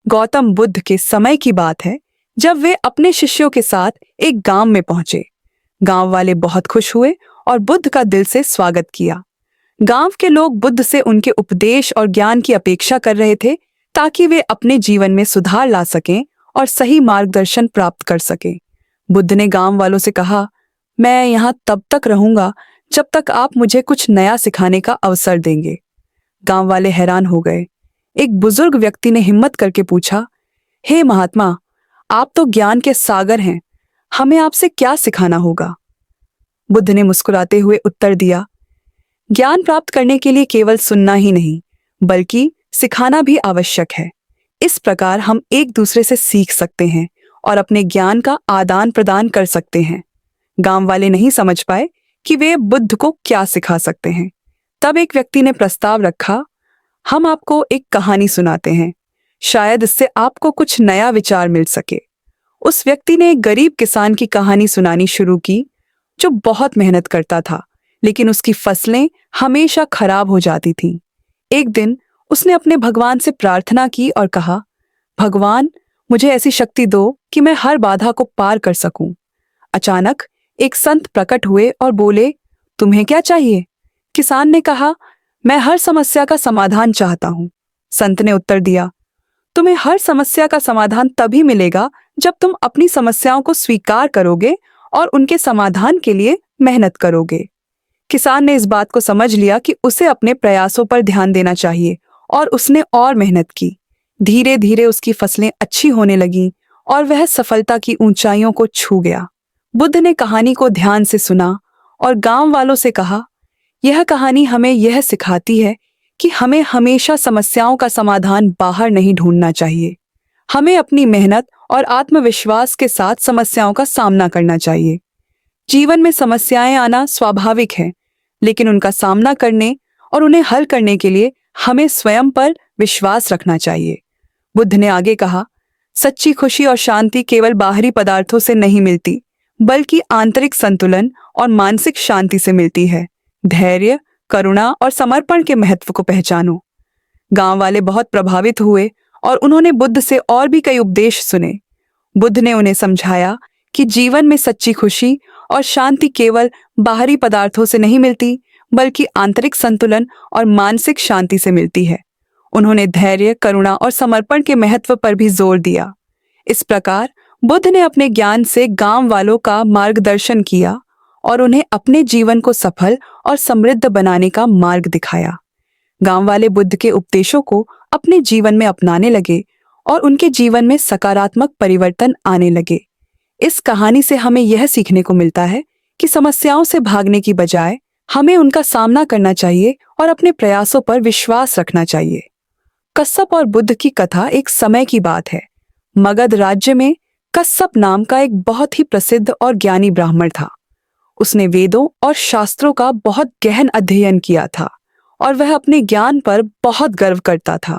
गौतम बुद्ध के समय की बात है जब वे अपने शिष्यों के साथ एक गांव में पहुंचे। गांव वाले बहुत खुश हुए और बुद्ध का दिल से स्वागत किया। गांव के लोग बुद्ध से उनके उपदेश और ज्ञान की अपेक्षा कर रहे थे ताकि वे अपने जीवन में सुधार ला सकें और सही मार्गदर्शन प्राप्त कर सकें। बुद्ध ने गांव वालों से कहा, मैं यहाँ तब तक रहूंगा जब तक आप मुझे कुछ नया सिखाने का अवसर देंगे। गांव वाले हैरान हो गए। एक बुजुर्ग व्यक्ति ने हिम्मत करके पूछा, हे महात्मा, आप तो ज्ञान के सागर हैं, हमें आपसे क्या सिखाना होगा? बुद्ध ने मुस्कुराते हुए उत्तर दिया, ज्ञान प्राप्त करने के लिए केवल सुनना ही नहीं बल्कि सिखाना भी आवश्यक है। इस प्रकार हम एक दूसरे से सीख सकते हैं और अपने ज्ञान का आदान प्रदान कर सकते हैं। गांव वाले नहीं समझ पाए कि वे बुद्ध को क्या सिखा सकते हैं। तब एक व्यक्ति ने प्रस्ताव रखा, हम आपको एक कहानी सुनाते हैं, शायद इससे आपको कुछ नया विचार मिल सके। उस व्यक्ति ने एक गरीब किसान की कहानी सुनानी शुरू की जो बहुत मेहनत करता था, लेकिन उसकी फसलें हमेशा खराब हो जाती थीं। एक दिन उसने अपने भगवान से प्रार्थना की और कहा, भगवान, मुझे ऐसी शक्ति दो कि मैं हर बाधा को पार कर सकूं। अचानक एक संत प्रकट हुए और बोले, तुम्हें क्या चाहिए? किसान ने कहा, मैं हर समस्या का समाधान चाहता हूं। संत ने उत्तर दिया, तुम्हें हर समस्या का समाधान तभी मिलेगा जब तुम अपनी समस्याओं को स्वीकार करोगे और उनके समाधान के लिए मेहनत करोगे। किसान ने इस बात को समझ लिया कि उसे अपने प्रयासों पर ध्यान देना चाहिए और उसने और मेहनत की। धीरे धीरे उसकी फसलें अच्छी होने लगीं और वह सफलता की ऊंचाइयों को छू गया। बुद्ध ने कहानी को ध्यान से सुना और गांव वालों से कहा, यह कहानी हमें यह सिखाती है कि हमें हमेशा समस्याओं का समाधान बाहर नहीं ढूंढना चाहिए। हमें अपनी मेहनत और आत्मविश्वास के साथ समस्याओं का सामना करना चाहिए। जीवन में समस्याएं आना स्वाभाविक है, लेकिन उनका सामना करने और उन्हें हल करने के लिए हमें स्वयं पर विश्वास रखना चाहिए। बुद्ध ने आगे कहा, सच्ची खुशी और शांति केवल बाहरी पदार्थों से नहीं मिलती, बल्कि आंतरिक संतुलन और मानसिक शांति से मिलती है। धैर्य, करुणा और समर्पण के महत्व को पहचानो। गांव वाले बहुत प्रभावित हुए और उन्होंने बुद्ध से और भी कई उपदेश सुने। बुद्ध ने उन्हें समझाया कि जीवन में सच्ची खुशी और शांति केवल बाहरी पदार्थों से नहीं मिलती, बल्कि आंतरिक संतुलन और मानसिक शांति से मिलती है। उन्होंने धैर्य, करुणा और समर्पण के महत्व पर भी जोर दिया। इस प्रकार बुद्ध ने अपने ज्ञान से गांव वालों का मार्गदर्शन किया और उन्हें अपने जीवन को सफल और समृद्ध बनाने का मार्ग दिखाया। गांव वाले बुद्ध के उपदेशों को अपने जीवन में अपनाने लगे और उनके जीवन में सकारात्मक परिवर्तन आने लगे। इस कहानी से हमें यह सीखने को मिलता है कि समस्याओं से भागने की बजाय हमें उनका सामना करना चाहिए और अपने प्रयासों पर विश्वास रखना चाहिए। कश्यप और बुद्ध की कथा एक समय की बात है। मगध राज्य में कश्यप नाम का एक बहुत ही प्रसिद्ध और ज्ञानी ब्राह्मण था। उसने वेदों और शास्त्रों का बहुत गहन अध्ययन किया था और वह अपने ज्ञान पर बहुत गर्व करता था।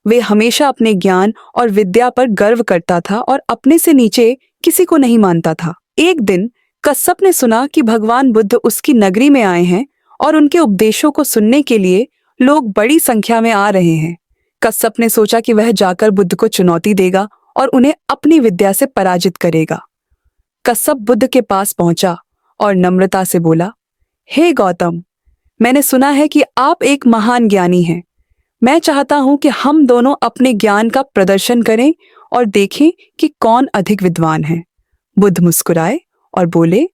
वे हमेशा अपने ज्ञान और विद्या पर गर्व करता था और अपने से नीचे किसी को नहीं मानता था। एक दिन कश्यप ने सुना कि भगवान बुद्ध उसकी नगरी में आए हैं और उनके उपदेशों को सुनने के लिए लोग बड़ी संख्या में आ रहे हैं। कश्यप ने सोचा कि वह जाकर बुद्ध को चुनौती देगा और उन्हें अपनी विद्या से पराजित करेगा। कश्यप बुद्ध के पास पहुंचा और नम्रता से बोला, हे गौतम, मैंने सुना है कि आप एक महान ज्ञानी हैं। मैं चाहता हूं कि हम दोनों अपने ज्ञान का प्रदर्शन करें और देखें कि कौन अधिक विद्वान है। बुद्ध मुस्कुराए और बोले,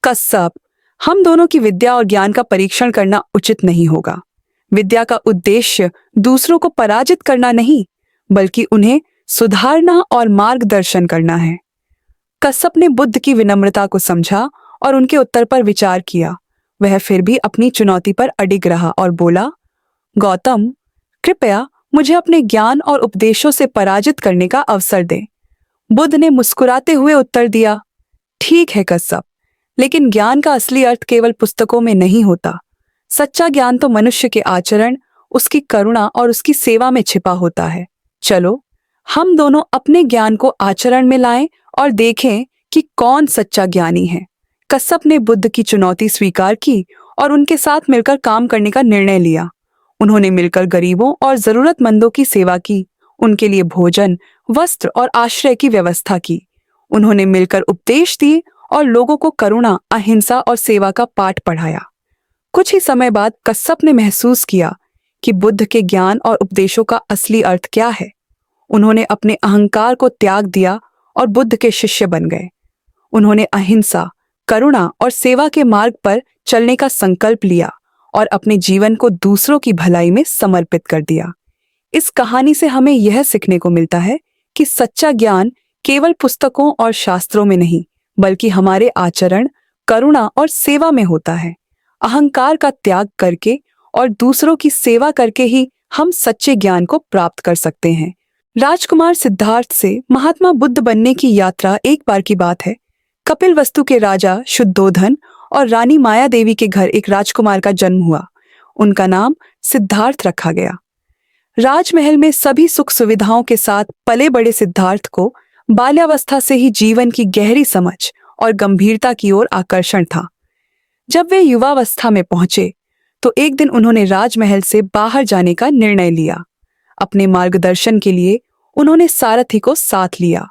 कश्यप, हम दोनों की विद्या और ज्ञान का परीक्षण करना उचित नहीं होगा। विद्या का उद्देश्य दूसरों को पराजित करना नहीं, बल्कि उन्हें सुधारना और मार्गदर्शन करना है। कश्यप ने बुद्ध की विनम्रता को समझा और उनके उत्तर पर विचार किया। वह फिर भी अपनी चुनौती पर अडिग रहा और बोला, गौतम, कृपया मुझे अपने ज्ञान और उपदेशों से पराजित करने का अवसर दें। बुद्ध ने मुस्कुराते हुए उत्तर दिया, ठीक है कश्यप, लेकिन ज्ञान का असली अर्थ केवल पुस्तकों में नहीं होता। सच्चा ज्ञान तो मनुष्य के आचरण, उसकी करुणा और उसकी सेवा में छिपा होता है। चलो हम दोनों अपने ज्ञान को आचरण में लाएं और देखें कि कौन सच्चा ज्ञानी है। कश्यप ने बुद्ध की चुनौती स्वीकार की और उनके साथ मिलकर काम करने का निर्णय लिया। उन्होंने मिलकर गरीबों और जरूरतमंदों की सेवा की उनके लिए भोजन, वस्त्र और आश्रय की व्यवस्था की। उन्होंने मिलकर उपदेश दिए और लोगों को करुणा, अहिंसा और सेवा का पाठ पढ़ाया। कुछ ही समय बाद कश्यप ने महसूस किया कि बुद्ध के ज्ञान और उपदेशों का असली अर्थ क्या है। उन्होंने अपने अहंकार को त्याग दिया और बुद्ध के शिष्य बन गए। उन्होंने अहिंसा, करुणा और सेवा के मार्ग पर चलने का संकल्प लिया और अपने जीवन को दूसरों की भलाई में समर्पित कर दिया। इस कहानी से हमें यह सीखने को मिलता है कि सच्चा ज्ञान केवल पुस्तकों और शास्त्रों में नहीं, बल्कि हमारे आचरण, करुणा और सेवा में होता है। अहंकार का त्याग करके और दूसरों की सेवा करके ही हम सच्चे ज्ञान को प्राप्त कर सकते हैं। राजकुमार सिद्धार्थ से महात्मा बुद्ध बनने की यात्रा एक बार की बात है। कपिलवस्तु के राजा शुद्धोधन और रानी माया देवी के घर एक राजकुमार का जन्म हुआ। उनका नाम सिद्धार्थ रखा गया। राजमहल में सभी सुख सुविधाओं के साथ पले बड़े सिद्धार्थ को बाल्यावस्था से ही जीवन की गहरी समझ और गंभीरता की ओर आकर्षण था। जब वे युवावस्था में पहुंचे तो एक दिन उन्होंने राजमहल से बाहर जाने का निर्णय लिया। अपने मार्गदर्शन के लिए उन्होंने सारथी को साथ लिया।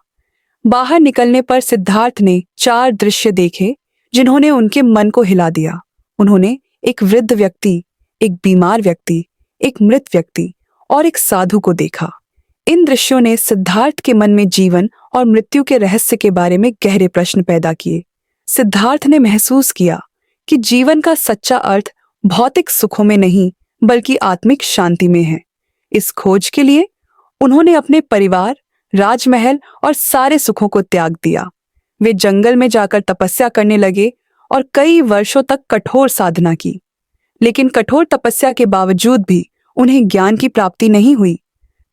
बाहर निकलने पर सिद्धार्थ ने 4 दृश्य देखे जिन्होंने उनके मन को हिला दिया। उन्होंने एक वृद्ध व्यक्ति, एक बीमार व्यक्ति, एक मृत व्यक्ति और एक साधु को देखा। इन दृश्यों ने सिद्धार्थ के मन में जीवन और मृत्यु के रहस्य के बारे में गहरे प्रश्न पैदा किए। सिद्धार्थ ने महसूस किया कि जीवन का सच्चा अर्थ भौतिक सुखों में नहीं, बल्कि आत्मिक शांति में है। इस खोज के लिए उन्होंने अपने परिवार, राजमहल और सारे सुखों को त्याग दिया। वे जंगल में जाकर तपस्या करने लगे और कई वर्षों तक कठोर साधना की। लेकिन कठोर तपस्या के बावजूद भी उन्हें ज्ञान की प्राप्ति नहीं हुई।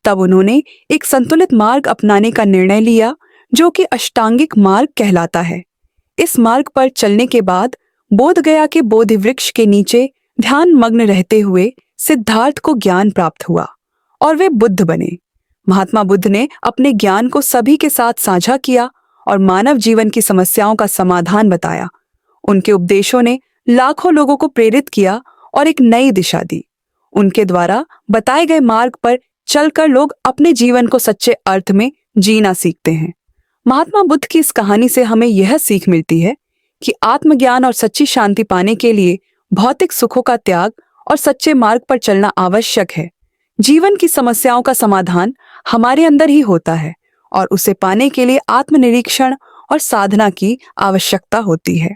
तब उन्होंने एक संतुलित मार्ग अपनाने का निर्णय लिया, जो कि अष्टांगिक मार्ग कहलाता है। इस मार्ग पर चलने के बाद बोध गया के बोधि वृक्ष के नीचे ध्यान मग्न रहते हुए सिद्धार्थ को ज्ञान प्राप्त हुआ और वे बुद्ध बने। महात्मा बुद्ध ने अपने ज्ञान को सभी के साथ साझा किया और मानव जीवन की समस्याओं का समाधान बताया। उनके उपदेशों ने लाखों लोगों को प्रेरित किया और एक नई दिशा दी। उनके द्वारा बताए गए मार्ग पर चलकर लोग अपने जीवन को सच्चे अर्थ में जीना सीखते हैं। महात्मा बुद्ध की इस कहानी से हमें यह सीख मिलती है कि आत्मज्ञान और सच्ची शांति पाने के लिए भौतिक सुखों का त्याग और सच्चे मार्ग पर चलना आवश्यक है। जीवन की समस्याओं का समाधान हमारे अंदर ही होता है और उसे पाने के लिए आत्मनिरीक्षण और साधना की आवश्यकता होती है।